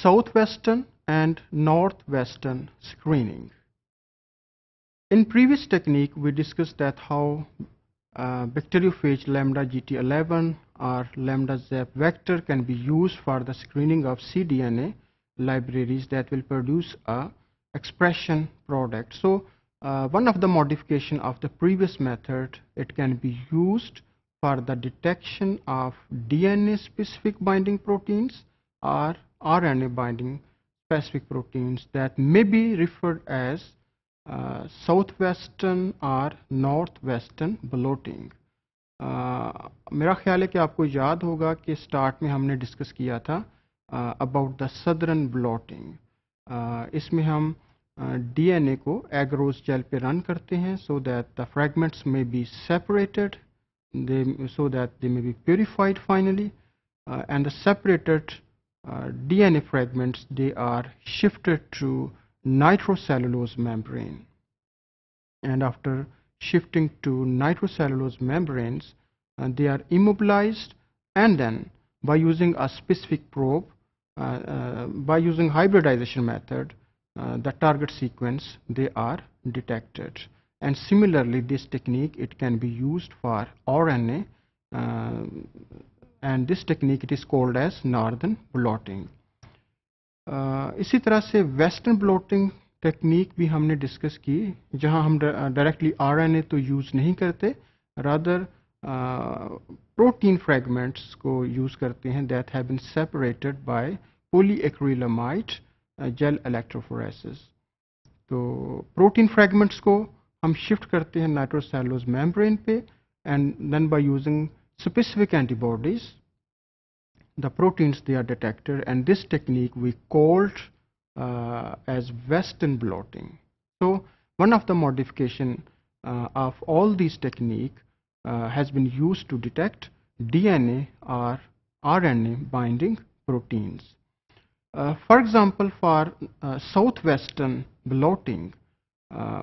southwestern and northwestern screening. In previous technique, we discussed that how bacteriophage lambda GT11 or lambda ZAP vector can be used for the screening of cDNA libraries that will produce a expression product. So one of the modification of the previous method, it can be used for the detection of DNA specific binding proteins or RNA binding specific proteins that may be referred as southwestern or northwestern blotting. मेरा ख्याल है कि आपको याद होगा कि start में हमने डिस्कस किया था अबाउट द सदर्न ब्लॉटिंग. इसमें हम DNA को एगरोस जेल पे रन करते हैं so that the fragments may be separated, so that they may be purified finally, and the separated DNA fragments, they are shifted to nitrocellulose membrane, and after shifting to nitrocellulose membranes, they are immobilized, and then by using a specific probe, by using hybridization method, the target sequence, they are detected. And similarly, this technique, it can be used for RNA, and this technique, it is called as northern blotting. इसी तरह से western blotting technique भी हमने discuss की, जहां हम directly RNA तो use नहीं करते, रादर प्रोटीन फ्रैगमेंट्स को यूज़ करते हैं that have been separated by polyacrylamide gel electrophoresis. तो प्रोटीन फ्रैगमेंट्स को हम शिफ्ट करते हैं नाइट्रोसेलुलोज मेम्ब्रेन पे, and then by using specific antibodies, the proteins, they are detected, and this technique we called as Western blotting. So one of the modification of all these technique has been used to detect DNA or RNA binding proteins. For example, for southwestern blotting,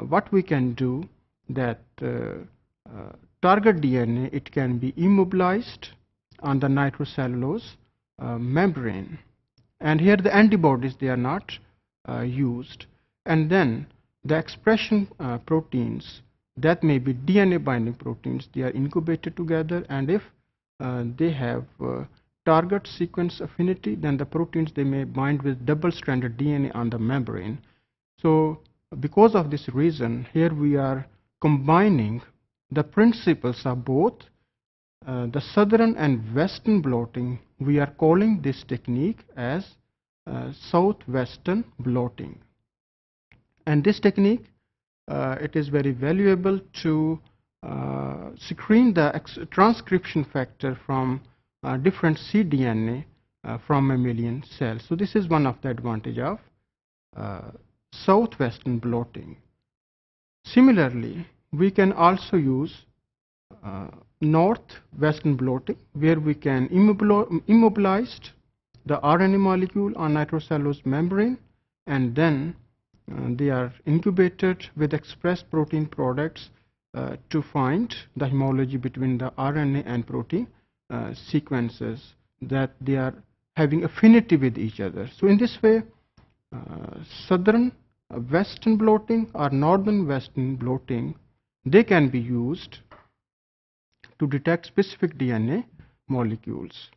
what we can do that target DNA, it can be immobilized on the nitrocellulose membrane, and here the antibodies, they are not used, and then the expression proteins that may be DNA binding proteins, they are incubated together, and if they have target sequence affinity, then the proteins, they may bind with double stranded DNA on the membrane. So because of this reason, here we are combining the principles of both the southern and western blotting. We are calling this technique as southwestern blotting, and this technique, it is very valuable to screen the transcription factor from different cDNA from mammalian cells. So this is one of the advantage of southwestern blotting. Similarly, we can also use northwestern blotting, where we can immobilize the RNA molecule on nitrocellulose membrane, and then they are incubated with expressed protein products to find the homology between the RNA and protein sequences, that they are having affinity with each other. So in this way, southern western blotting or northern western blotting, they can be used to detect specific DNA molecules.